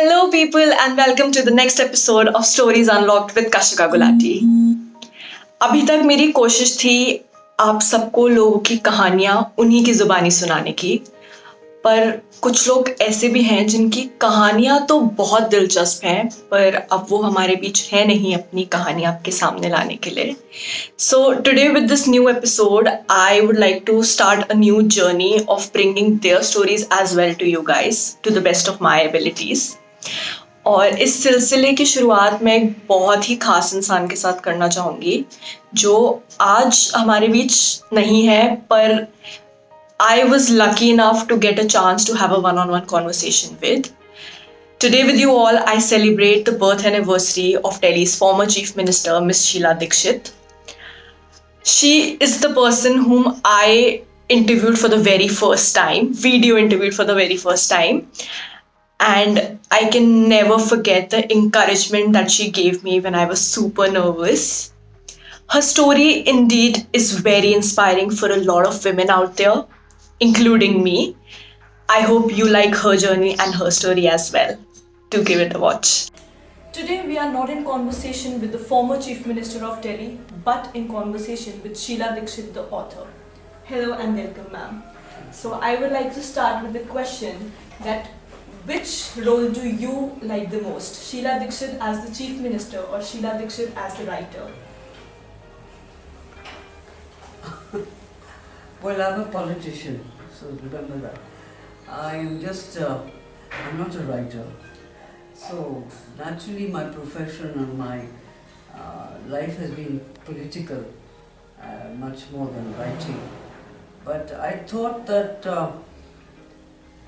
Hello, people, and welcome to the next episode of Stories Unlocked with Kashika Gulati. अभी तक मेरी कोशिश थी आप सबको लोगों की कहानियां उन्हीं की जुबानी सुनाने की, पर कुछ लोग ऐसे भी हैं जिनकी कहानियां तो बहुत दिलचस्प हैं, पर अब वो हमारे बीच है नहीं अपनी कहानी आपके सामने लाने के लिए. So today with this new episode, I would like to start a new journey of bringing their stories as well to you guys to the best of my abilities. और इस सिलसिले की शुरुआत मैं एक बहुत ही खास इंसान के साथ करना चाहूँगी जो आज हमारे बीच नहीं है, पर I was lucky enough to get a chance to have a one-on-one conversation with. Today with you all, I celebrate the birth anniversary of Delhi's former Chief Minister, Miss Sheila Dikshit. She is the person whom I interviewed for the very first time, video interviewed for the very first time. And I can never forget the encouragement that she gave me when I was super nervous. Her story indeed is very inspiring for a lot of women out there, including me. I hope you like her journey and her story as well. Do give it a watch. Today we are not in conversation with the former Chief Minister of Delhi, but in conversation with Sheila Dikshit, the author. Hello and welcome, ma'am. So I would like to start with the question that which role do you like the most? Sheila Dikshit as the Chief Minister or Sheila Dikshit as the writer? Well, I'm a politician, so remember that. I'm not a writer. So naturally my profession and my life has been political, much more than writing. But I thought that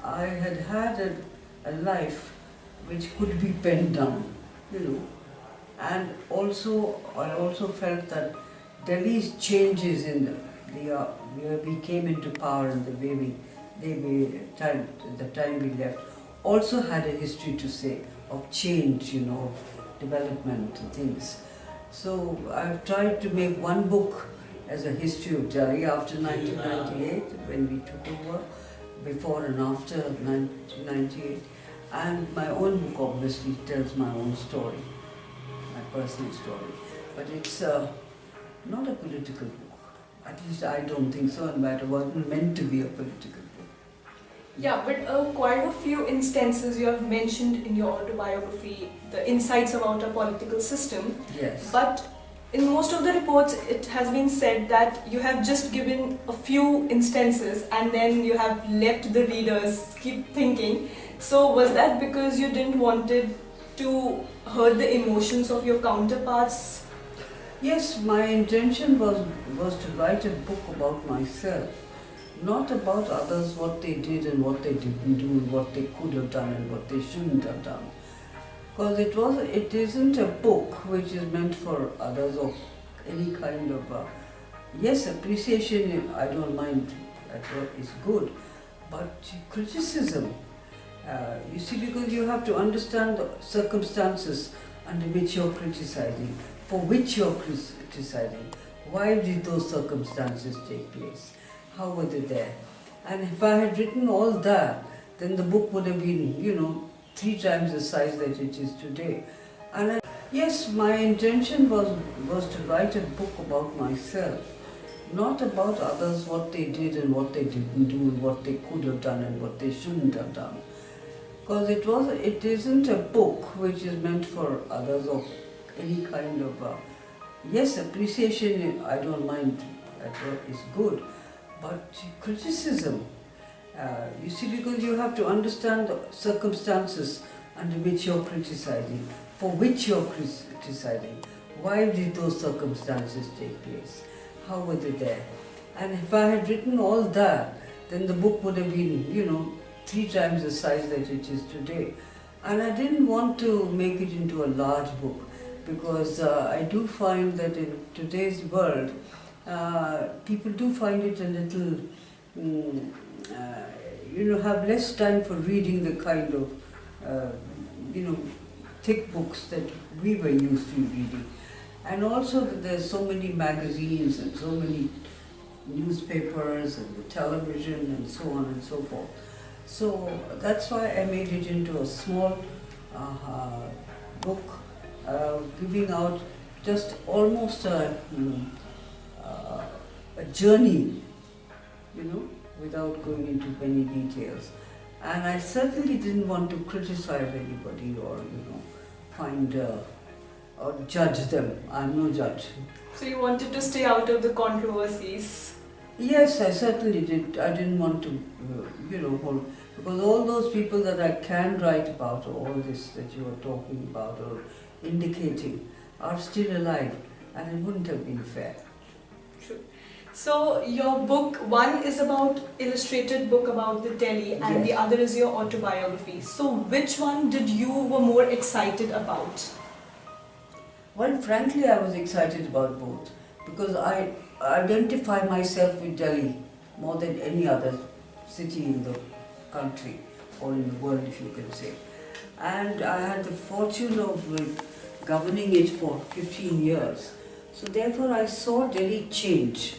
I had a life which could be penned down, and I also felt that Delhi's changes in the where we came into power and the way the time we left also had a history to say of change, development and things. So I've tried to make one book as a history of Delhi after 1998 when we took over, before and after 1998, and my own book obviously tells my own story, my personal story. But it's not a political book. At least I don't think so, and it wasn't meant to be a political book. Yeah, but quite a few instances you have mentioned in your autobiography, the insights about our political system. Yes. But in most of the reports, it has been said that you have just given a few instances and then you have left the readers keep thinking. So was that because you didn't wanted to hurt the emotions of your counterparts? Yes, my intention was to write a book about myself, not about others, what they did and what they didn't do, and what they could have done and what they shouldn't have done. Because it isn't a book which is meant for others or any kind of, yes, appreciation, I don't mind, that is good, but criticism, you see, because you have to understand the circumstances under which you're criticizing, for which you're criticizing, why did those circumstances take place, how were they there? And if I had written all that, then the book would have been, 3 times the size that it is today. And yes, my intention was to write a book about myself, not about others, what they did and what they didn't do, and what they could have done and what they shouldn't have done. Because it isn't a book which is meant for others or any kind of, yes, appreciation, I don't mind, that is good, but criticism, you see, because you have to understand the circumstances under which you're criticizing, for which you're criticizing, why did those circumstances take place, how were they there? And if I had written all that, then the book would have been, 3 times the size that it is today. And I didn't want to make it into a large book, because I do find that in today's world, people do find it a little, have less time for reading the kind of, thick books that we were used to reading. And also that there's so many magazines and so many newspapers and the television and so on and so forth. So that's why I made it into a small book giving out just almost a journey, without going into many details. And I certainly didn't want to criticize anybody or, find or judge them. I'm no judge. So you wanted to stay out of the controversies. Yes, I certainly did. I didn't want to, because all those people that I can write about, or all this that you are talking about or indicating, are still alive, and it wouldn't have been fair. True. So your book, one is about illustrated book about the Delhi, and the other is your autobiography. So which one did you were more excited about? Well, frankly, I was excited about both because I identify myself with Delhi more than any other city in the country or in the world, if you can say. And I had the fortune of governing it for 15 years. So therefore I saw Delhi change.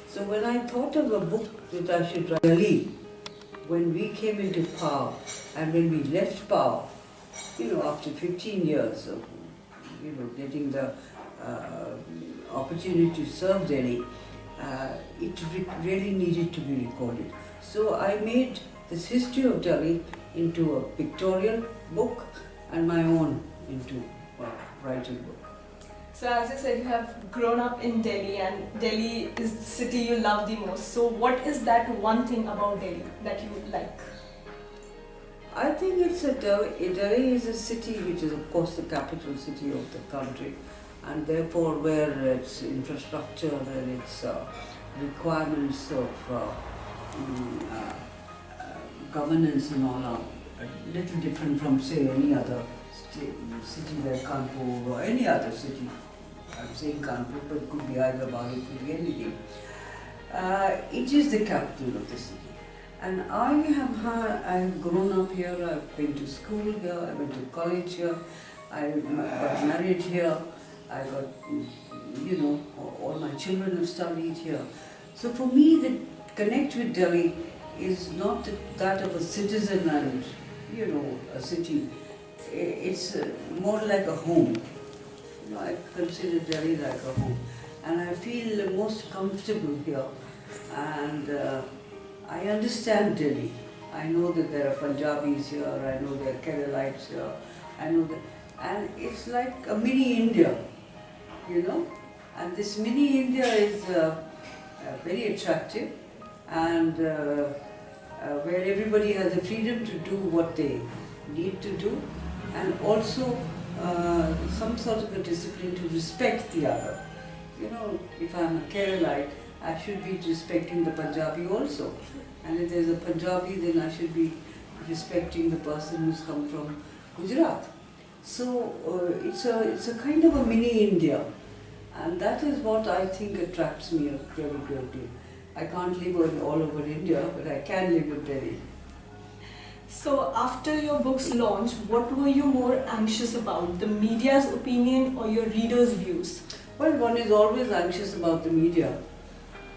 So when I thought of a book that I should write, Delhi, when we came into power and when we left power, after 15 years of, getting the opportunity to serve Delhi, it really needed to be recorded. So I made this history of Delhi into a pictorial book and my own into a writing book. So as you said, you have grown up in Delhi, and Delhi is the city you love the most. So what is that one thing about Delhi that you like? I think Delhi is a city which is of course the capital city of the country, and therefore where its infrastructure and its requirements of governance and all are a little different from say any other city like Kanpur or any other city. I'm saying Kanpur, but it could be Hyderabad, it could be anything. It is the capital of the city. And I have grown up here, I've been to school here, I went to college here, I got married here, I got, all my children have studied here. So for me, the connect with Delhi is not that of a citizen and, a city. It's more like a home. I consider Delhi like a home. And I feel most comfortable here. And I understand Delhi. I know that there are Punjabis here, I know there are Keralites here, I know that. And it's like a mini India, And this mini India is very attractive and where everybody has the freedom to do what they need to do and also some sort of a discipline to respect the other. If I'm a Keralite, I should be respecting the Punjabi also. And if there's a Punjabi, then I should be respecting the person who's come from Gujarat. So it's a kind of a mini India. And that is what I think attracts me very greatly. I can't live all over India, but I can live in Delhi. So after your book's launch, what were you more anxious about, the media's opinion or your readers' views? Well, one is always anxious about the media,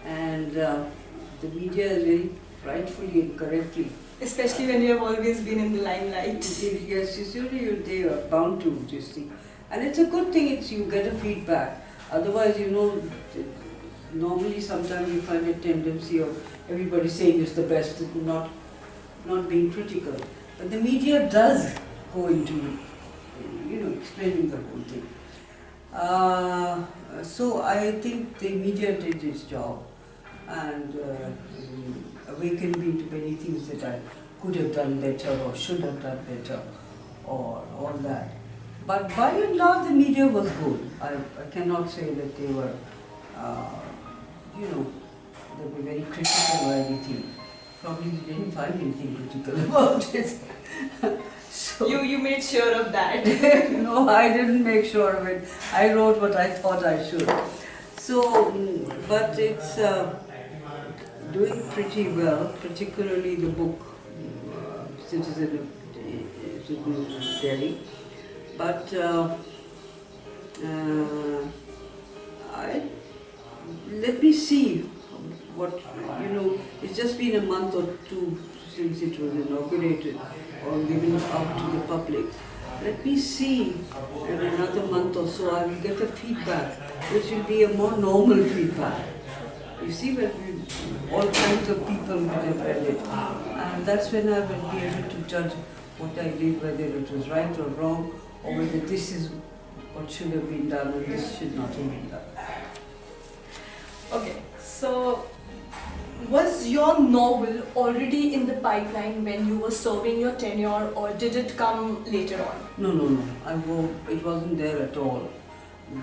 and the media is very rightfully and correctly. Especially when you have always been in the limelight. Yes, usually they are bound to this thing. And it's a good thing you get a feedback. Otherwise, normally sometimes you find a tendency of everybody saying it's the best, not being critical. But the media does go into, explaining the whole thing. So I think the media did its job and awakened me to many things that I could have done better or should have done better or all that. But by and large the media was good. I cannot say that they were, they were very critical or anything. Probably they didn't find anything critical about it. So, you made sure of that. No, I didn't make sure of it. I wrote what I thought I should. So, but it's doing pretty well, particularly the book Citizen of Delhi. But let me see what, it's just been a month or two since it was inaugurated or given out to the public. let me see in another month or so I will get a feedback which will be a more normal feedback. You see, when all kinds of people would have read it, and that's when I will be able to judge what I did, whether it was right or wrong, or whether this is what should have been done and this should not have been done. Okay, so was your novel already in the pipeline when you were serving your tenure, or did it come later on? No. It wasn't there at all. I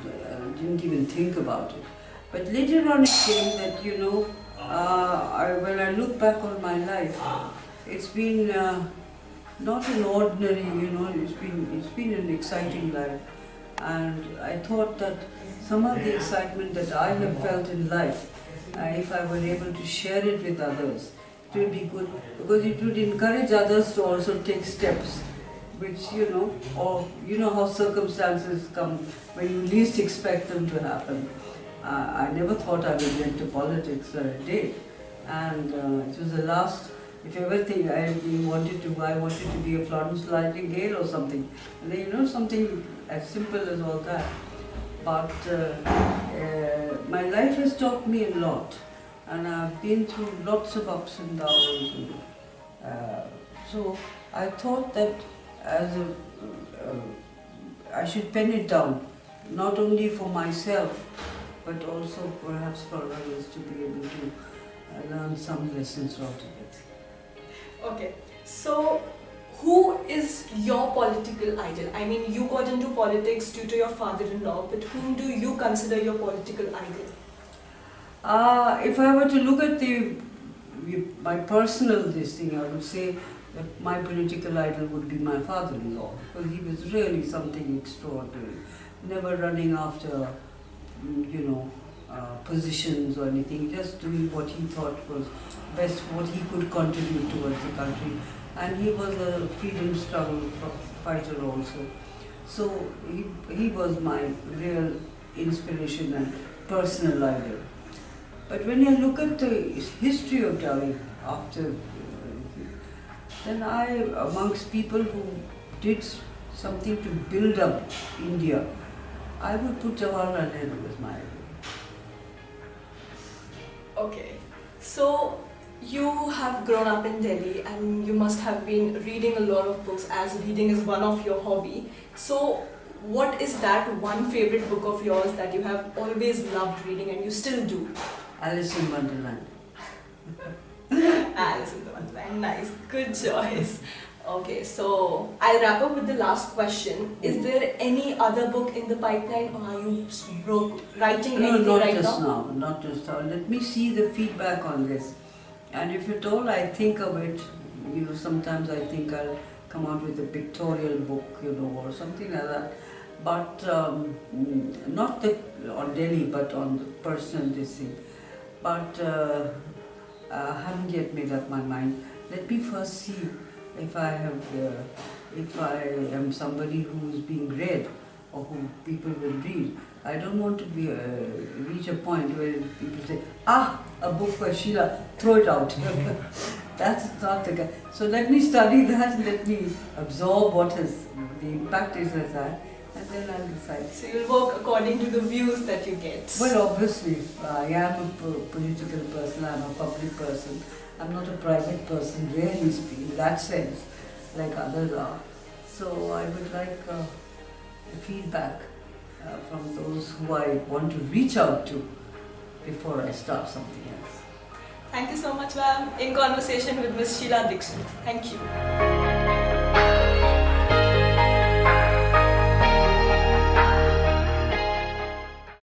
didn't even think about it. But later on it came that, when I look back on my life, it's been not an ordinary, it's been an exciting life. And I thought that some of the excitement that I have felt in life, if I were able to share it with others, it would be good, because it would encourage others to also take steps, which, or how circumstances come when you least expect them to happen. I never thought I would get into politics, but I did. And it was the last, if everything I wanted to be a Florence Nightingale or something. And then, something as simple as all that. But my life has taught me a lot. And I've been through lots of ups and downs. So I thought that I should pen it down, not only for myself, but also perhaps for others to be able to learn some lessons out of it. Okay, so who is your political idol? I mean, you got into politics due to your father-in-law, but whom do you consider your political idol? If I were to look at my personal thing, I would say that my political idol would be my father-in-law, because he was really something extraordinary. Never running after positions or anything, just doing what he thought was best, what he could contribute towards the country. And he was a freedom struggle fighter also. So he was my real inspiration and personal idol. But when I look at the history of Delhi after, then amongst people who did something to build up India, I would put Jawaharlal Nehru as my idol. Okay, so you have grown up in Delhi and you must have been reading a lot of books, as reading is one of your hobby. So what is that one favorite book of yours that you have always loved reading and you still do? Alice in Wonderland. Alice in Wonderland, nice, good choice. Okay, so I'll wrap up with the last question. Is there any other book in the pipeline, or are you writing anything right now? Not just now. Let me see the feedback on this. And if at all I think of it, sometimes I think I'll come out with a pictorial book, or something like that. But not on Delhi, but on the personal thing. But I haven't yet made up my mind. Let me first see if I am somebody who is being read or who people will read. I don't want to reach a point where people say, a book by Sheila, throw it out. That's not the guy. So let me study that, and let me absorb what the impact is as that, and then I'll decide. So you'll work according to the views that you get. Well, obviously, I am a political person, I'm a public person. I'm not a private person, really speaking, in that sense, like others are. So I would like the feedback from those who I want to reach out to before I start something else. Thank you so much, ma'am. In conversation with Ms. Sheila Dixit. Thank you.